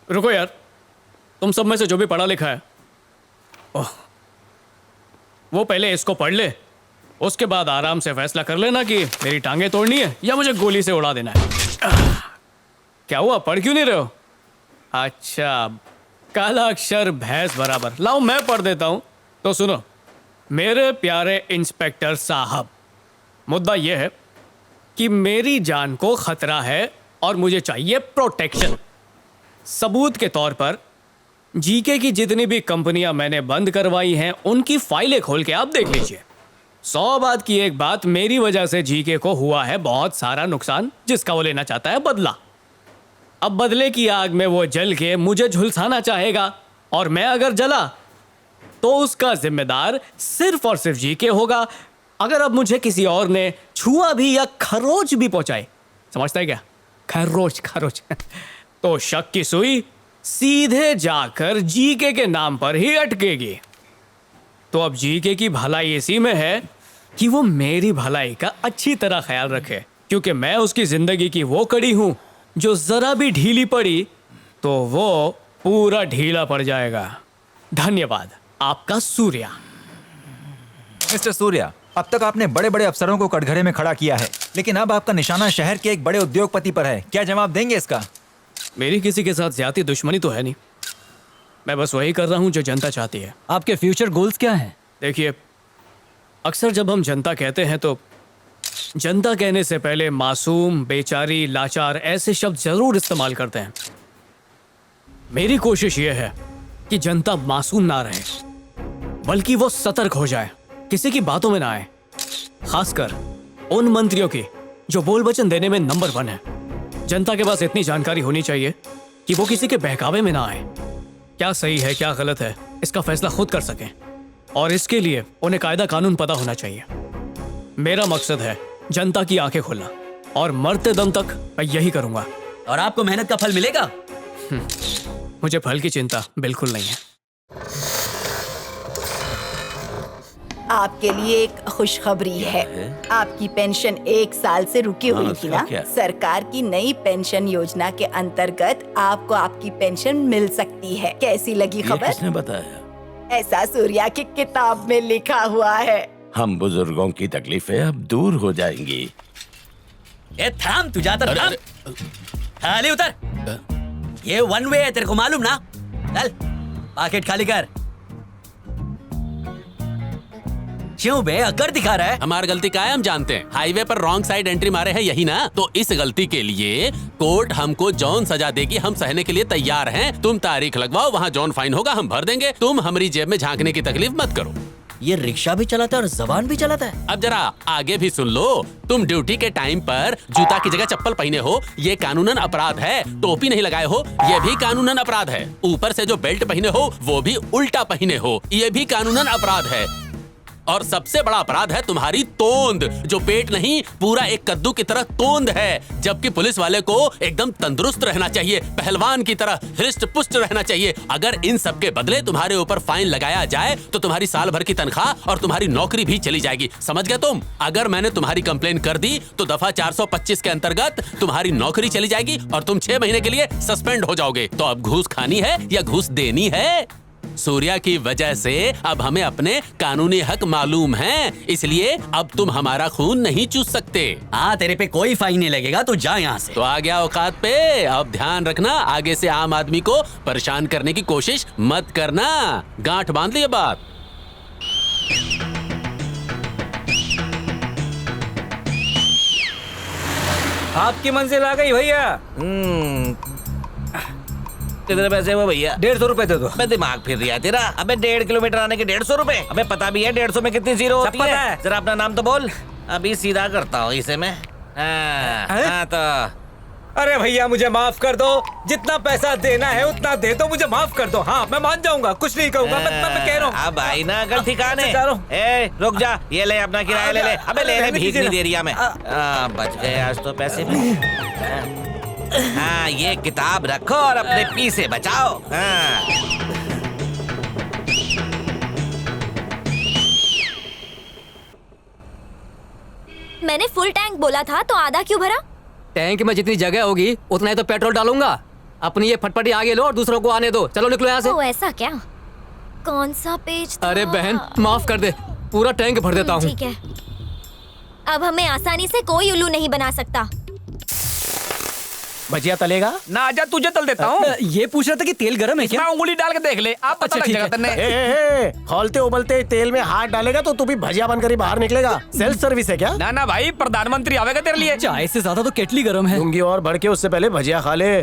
रुको यार, तुम सब में से जो भी पढ़ा लिखा है वो पहले इसको पढ़ ले, उसके बाद आराम से फैसला कर लेना कि मेरी टांगे तोड़नी है या मुझे गोली से उड़ा देना है। क्या हुआ, पढ़ क्यों नहीं रहे हो? अच्छा, काला अक्षर भैंस बराबर। लाओ मैं पढ़ देता हूं। तो सुनो, मेरे प्यारे इंस्पेक्टर साहब, मुद्दा यह है कि मेरी जान को खतरा है और मुझे चाहिए प्रोटेक्शन। सबूत के तौर पर जीके की जितनी भी कंपनियां मैंने बंद करवाई हैं उनकी फाइलें खोल के आप देख लीजिए। 100 बात की एक बात, मेरी वजह से जीके को हुआ है बहुत सारा नुकसान जिसका वो लेना चाहता है बदला। अब बदले की आग में वो जल के मुझे झुलसाना चाहेगा और मैं अगर जला तो उसका जिम्मेदार सिर्फ और सिर्फ जीके होगा। अगर अब मुझे किसी और ने छुआ भी या खरोच भी पहुंचाए, समझता है क्या, खरोच खरोच तो शक की सुई सीधे जाकर जीके के नाम पर ही अटकेगी। तो अब जीके की भलाई इसी में है कि वो मेरी भलाई का अच्छी तरह ख्याल रखे, क्योंकि मैं उसकी जिंदगी की वो कड़ी हूं जो जरा भी ढीली पड़ी तो वो पूरा ढीला पड़ जाएगा। धन्यवाद, आपका सूर्या। मिस्टर सूर्या, अब तक आपने बड़े बड़े अफसरों को कटघरे में खड़ा किया है, लेकिन अब आपका निशाना शहर के एक बड़े उद्योगपति पर है। क्या जवाब देंगे इसका? मेरी किसी के साथ ज्यादा दुश्मनी तो है नहीं, मैं बस वही कर रहा हूं जो जनता चाहती है। आपके फ्यूचर गोल्स क्या हैं? देखिए, अक्सर जब हम जनता कहते हैं तो जनता कहने से पहले मासूम, बेचारी, लाचार ऐसे शब्द जरूर इस्तेमाल करते हैं। मेरी कोशिश यह है कि जनता मासूम ना रहे, बल्कि वो सतर्क हो जाए, किसी की बातों में ना आए, खासकर उन मंत्रियों की जो बोल वचन देने में नंबर 1 है। जनता के पास इतनी जानकारी होनी चाहिए कि वो किसी के बहकावे में ना आए, क्या सही है क्या गलत है इसका फैसला खुद कर सकें, और इसके लिए उन्हें कायदा कानून पता होना चाहिए। मेरा मकसद है जनता की आंखें खोलना, और मरते दम तक मैं यही करूंगा। और आपको मेहनत का फल मिलेगा? मुझे फल की चिंता बिल्कुल नहीं है। आपके लिए एक खुशखबरी है। आपकी पेंशन 1 साल से रुकी हुई थी ना, सरकार की नई पेंशन योजना के अंतर्गत आपको आपकी पेंशन मिल सकती है। कैसी लगी खबर? किसने बताया? ऐसा सूर्या की किताब में लिखा हुआ है। हम बुजुर्गों की तकलीफें अब दूर हो जाएंगी। ए थाम, तू जाता थाम। खाली उतर। ये 1 वे है, तेरे को मालूम ना? चल पाकेट खाली कर। क्यों बे अकड़ दिखा रहा है? हमारी गलती का है, हम जानते हैं। हाईवे पर रॉन्ग साइड एंट्री मारे हैं, यही ना? तो इस गलती के लिए कोर्ट हमको जौन सजा देगी हम सहने के लिए तैयार हैं। तुम तारीख लगवाओ, वहाँ जौन फाइन होगा हम भर देंगे। तुम हमारी जेब में झांकने की तकलीफ मत करो। ये रिक्शा भी चलाता है और जबान भी चलाता है। अब जरा आगे भी सुन लो। तुम ड्यूटी के टाइम पर जूता की जगह चप्पल पहने हो, ये कानूनन अपराध है। टोपी नहीं लगाए हो, ये भी कानूनन अपराध है। ऊपर से जो बेल्ट पहने हो वो भी उल्टा पहने हो, ये भी कानूनन अपराध है। और सबसे बड़ा अपराध है तुम्हारी तोंद, जो पेट नहीं पूरा एक कद्दू की तरह तोंद है। जबकि पुलिस वाले को एकदम तंदुरुस्त रहना चाहिए, पहलवान की तरह हृष्ट पुष्ट रहना चाहिए। अगर इन सब के बदले तुम्हारे ऊपर फाइन लगाया जाए तो तुम्हारी साल भर की तनख्वाह और तुम्हारी नौकरी भी चली जाएगी। समझ गए तुम? अगर मैंने तुम्हारी कंप्लेन कर दी तो दफा 425 के अंतर्गत तुम्हारी नौकरी चली जाएगी और तुम 6 महीने के लिए सस्पेंड हो जाओगे। तो अब घूस खानी है या घूस देनी है? सूर्या की वजह से अब हमें अपने कानूनी हक मालूम हैं, इसलिए अब तुम हमारा खून नहीं चूस सकते। हाँ, तेरे पे कोई फाइन नहीं लगेगा, तू जा यहाँ से। तो आ गया औकात पे। अब ध्यान रखना, आगे से आम आदमी को परेशान करने की कोशिश मत करना। गांठ बांध ली बात। आपकी मंजिल आ गई भैया। कितने पैसे हुए भैया? 150 रुपए दे दो। मैं दिमाग फिर रहा तेरा। अबे 1.5 किलोमीटर आने के 150 रुपए। अबे पता भी है 150 में कितनी जीरो होती पता है? है। जरा अपना नाम तो बोल। अभी सीधा करता हूँ इसे मैं। हाँ तो अरे भैया मुझे माफ कर दो, जितना पैसा देना है उतना दे दो, मुझे माफ कर दो। हाँ मैं मान जाऊंगा, कुछ नहीं कहूंगा। मैं कह रहा हूँ। अब भाई ना अगर ठिकाने। अच्छा, जा रहा हूँ। ए रुक जा, ये ले अपना किराया ले ले। अबे ले ले, रहने भीख दीजिए नहीं ना। दे रही मैं। बच गए आज तो पैसे भी। हाँ ये किताब रखो और अपने पी से बचाओ। हाँ मैंने फुल टैंक बोला था तो आधा क्यों भरा? टैंक में जितनी जगह होगी उतना ही तो पेट्रोल डालूंगा। अपनी ये फटफटी आगे लो और दूसरों को आने दो। चलो निकलो यहाँ से। ओ ऐसा क्या? कौन सा पेज था? अरे बहन माफ कर दे, पूरा टैंक भर देता हूँ। ठीक है, अब हमें आसानी से कोई उल्लू नहीं बना सकता। भजिया तलेगा ना? आजा तुझे तल देता हूँ। ये पूछ रहा था कि तेल गर्म है क्या? उंगली डाल के देख ले, आप पता लग ठीक जाएगा है। तन्ने। खोलते उबलते तेल में हाथ डालेगा तो तू भी भजिया बनकर ही बाहर निकलेगा। सेल्फ सर्विस है क्या? ना ना भाई, प्रधानमंत्री आवेगा तेरे लिए। चाय से ज्यादा तो केटली गर्म है। लूंगी और भर के उससे पहले भजिया खा ले।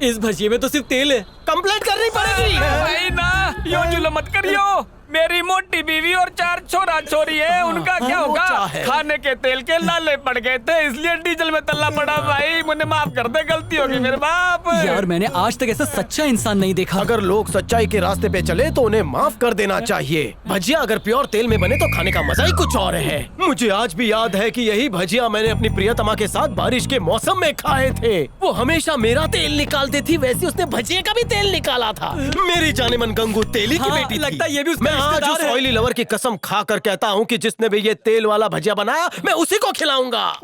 इस भजिए में तो सिर्फ तेल है। कंप्लेंट करनी पड़ेगी। भाई ना, यो जुल्म मत करियो। मेरी मोटी बीवी और 4 छोरा छोरी है, उनका क्या होगा? खाने के तेल के लाले पड़ गए थे, इसलिए डीजल में तलना पड़ा। भाई मुझे माफ कर दे, गलती होगी मेरे बाप। यार मैंने आज तक ऐसा सच्चा इंसान नहीं देखा। अगर लोग सच्चाई के रास्ते पे चले तो उन्हें माफ कर देना चाहिए। भजिया अगर प्योर तेल में बने तो खाने का मजा ही कुछ और है। मुझे आज भी याद है कि यही भजिया मैंने अपनी प्रियतमा के साथ बारिश के मौसम में खाए थे। वो हमेशा मेरा तेल निकालती थी, वैसे उसने भजिए का भी तेल निकाला था। मेरी जाने मन गंगू तेली की बेटी थी। लगता है ये भी उसका मैं आज रिश्तेदार उस है। ऑयली लवर की कसम खाकर कहता हूँ कि जिसने भी ये तेल वाला भजिया बनाया मैं उसी को खिलाऊंगा।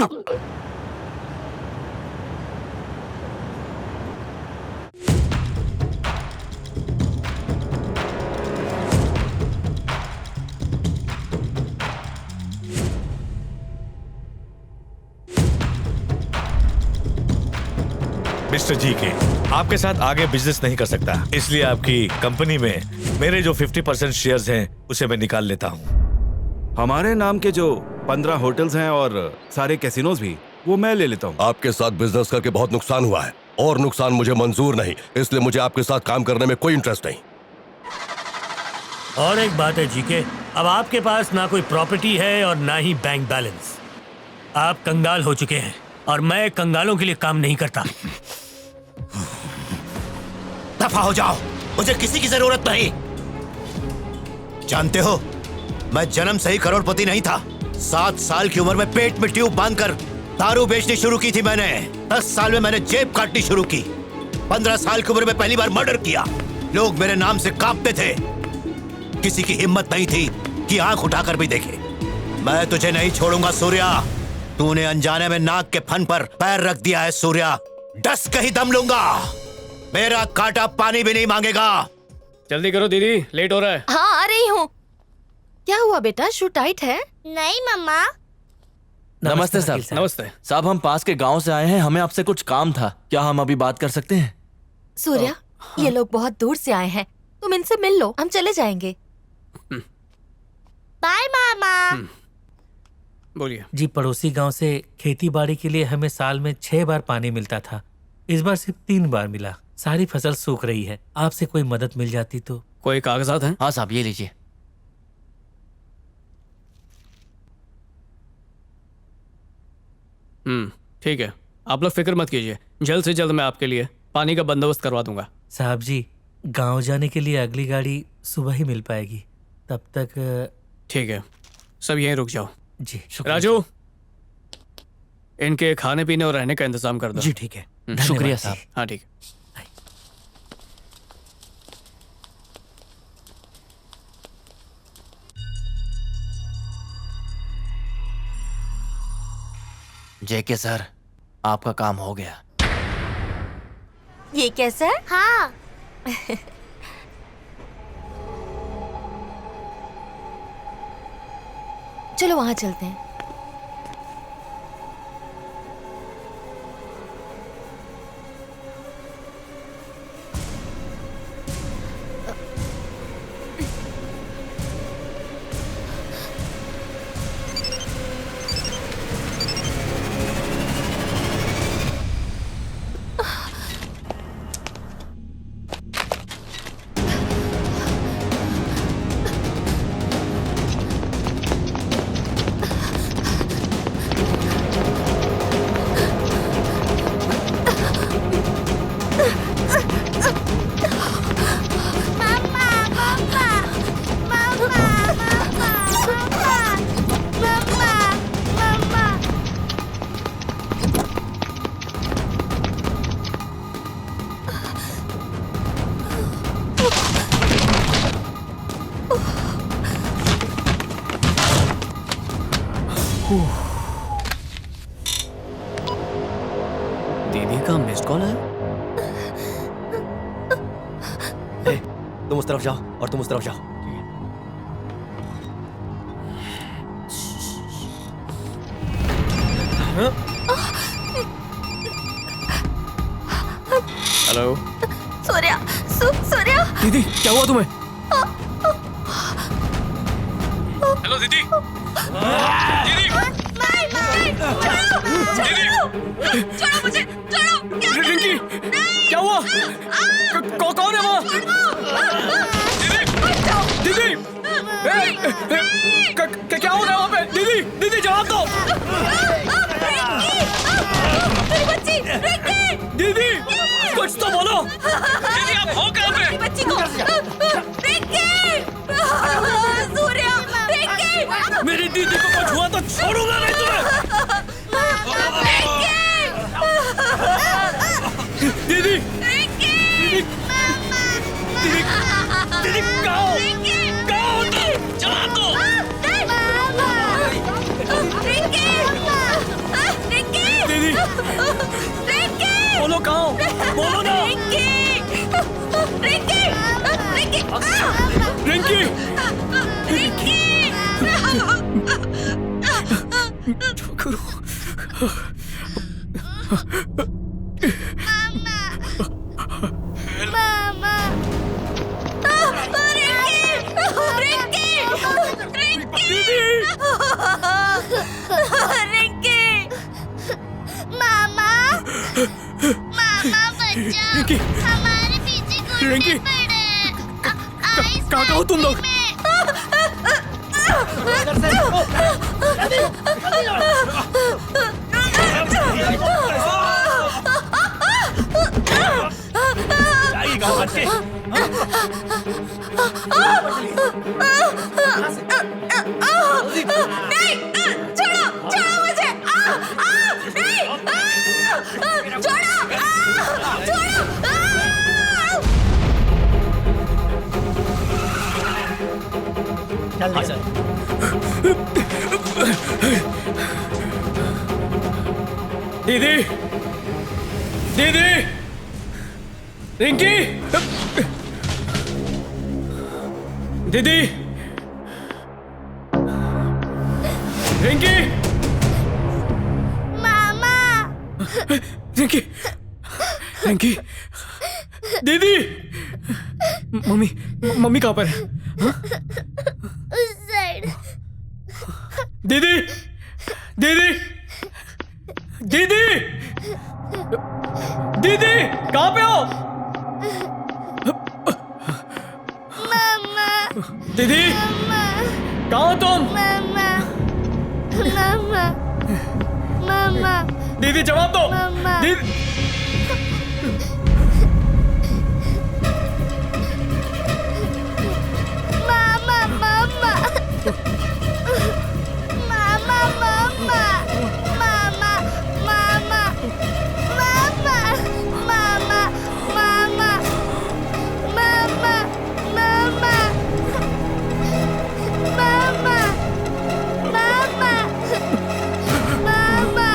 मिस्टर जी के आपके साथ आगे बिजनेस नहीं कर सकता, इसलिए आपकी कंपनी में मेरे जो 50% शेयर्स हैं उसे मैं निकाल लेता हूँ। हमारे नाम के जो 15 होटल्स हैं और सारे कैसीनोज भी, वो मैं ले लेता हूँ। आपके साथ बिजनेस करके बहुत नुकसान हुआ है और नुकसान मुझे मंजूर नहीं, इसलिए मुझे आपके साथ काम करने में कोई इंटरेस्ट नहीं। और एक बात है जीके, अब आपके पास ना कोई प्रॉपर्टी है और ना ही बैंक बैलेंस। आप कंगाल हो चुके हैं और मैं कंगालों के लिए काम नहीं करता। दफा हो जाओ, मुझे किसी की जरूरत नहीं। जानते हो, मैं जन्म से ही करोड़पति नहीं था। 7 साल की उम्र में पेट में ट्यूब बांधकर दारू बेचनी शुरू की थी मैंने। 10 साल में मैंने जेब काटनी शुरू की। 15 साल की उम्र में पहली बार मर्डर किया। लोग मेरे नाम से कांपते थे। किसी की हिम्मत नहीं थी कि आंख उठाकर भी देखे। मैं तुझे नहीं छोड़ूंगा सूर्या। तूने अनजाने में नाक के फन पर पैर रख दिया है सूर्या। डस कहीं दम लूंगा। मेरा कांटा पानी भी नहीं मांगेगा। जल्दी करो दीदी, लेट हो रहा है। हाँ आ रही हूँ। क्या हुआ बेटा, शू टाइट है? नहीं मम्मा। नमस्ते सर। नमस्ते साहब, हम पास के गांव से आए हैं, हमें आपसे कुछ काम था। क्या हम अभी बात कर सकते हैं? सूर्या, ये लोग बहुत दूर से आए हैं, तुम इनसे मिल लो, हम चले जाएंगे। बाय मामा। बोलिए जी। पड़ोसी गांव से खेती बाड़ी के लिए हमें साल में 6 बार पानी मिलता था, इस बार सिर्फ 3 बार मिला। सारी फसल सूख रही है, आपसे कोई मदद मिल जाती तो। कोई कागजात हैं? हाँ साहब, ये लीजिए। ठीक है, आप लोग फिक्र मत कीजिए, जल्द से जल्द मैं आपके लिए पानी का बंदोबस्त करवा दूंगा। साहब जी, गांव जाने के लिए अगली गाड़ी सुबह ही मिल पाएगी, तब तक। ठीक है, सब यहीं रुक जाओ। जी राजू, इनके खाने पीने और रहने का इंतजाम कर दो। जी ठीक है, शुक्रिया साहब। हाँ ठीक है। जेके सर, आपका काम हो गया। ये कैसा है? हाँ। चलो वहां चलते हैं। दीदी का मिस कॉल है। तुम उस तरफ जाओ और तुम उस तरफ जाओ। हेलो सूर्या, सूर्या। दीदी, क्या हुआ तुम्हें? हेलो दीदी। दीदी, छोड़ो मुझे, छोड़ो। रिंकी, क्या हुआ? कौन है वहाँ? दीदी, क्या हो रहा है वहाँ पे? दीदी, दीदी जवाब दो। मेरी बच्ची, दीदी, कुछ तो बोलो। दीदी, आप हो कहाँ पे? बच्ची को। सूर्या, मेरी दीदी को कुछ हुआ तो छोड़ूंगा नहीं तुम्हें। दीदी, दीदी, दीदी, दीदी कहाँ हो? कहाँ हो तुम? जवाब दो। दीदी, बोलो कहाँ हो? बोलो ना। रिंकी, जो करूं? मामा। मामा, मामा बच्चा, हमारे पीछे रिंकी, कहाँ हो तुम लोग? नहीं, छोड़ो, छोड़ो मुझे। नहीं, छोड़ो, छोड़ो। हाँ सर। दीदी, दीदी, रिंकी, दीदी, रिंकी, मामा, रिंकी, रिंकी, दीदी, मम्मी, मम्मी कहाँ पर है? हाँ? उस साइड। दीदी, दीदी, दीदी, दीदी, कहाँ पे हो? मामा, दीदी, कहाँ हो तुम? मामा, मामा, मामा, दीदी जवाब दो। मामा। दीदी, मामा, मामा, मामा, मामा, मामा, मामा, मामा, मामा, मामा, मामा, मामा, मामा, मामा, मामा, मामा, मामा, मामा।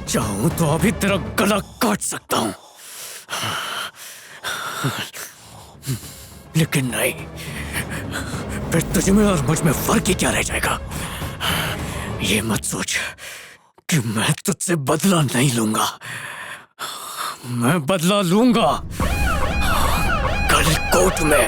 चाहूं तो अभी तेरा गला काट सकता हूं, लेकिन नहीं, फिर तुझ में और मुझ में फर्क ही क्या रह जाएगा। ये मत सोच कि मैं तुझसे बदला नहीं लूंगा, मैं बदला लूंगा कल कोर्ट में।